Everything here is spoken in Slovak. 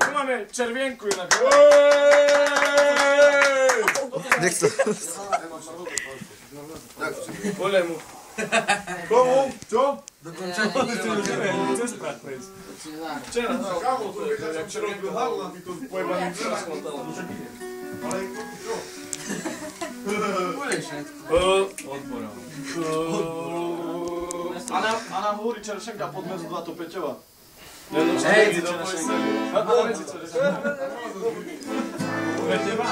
Tu máme červienku inak. Nech sa... Poďme mu. Komu? Čo? Cez prach prejsť. Včera, no. Kámo, to je, jak včera robil hlavu na týto pojebaný dvora. Ale čo? Odborov. A nám hovorí Čerešenka pod medzu 2 to Peťova. Hej, Čerešenka. A medzi Čerešenka. Pre teba?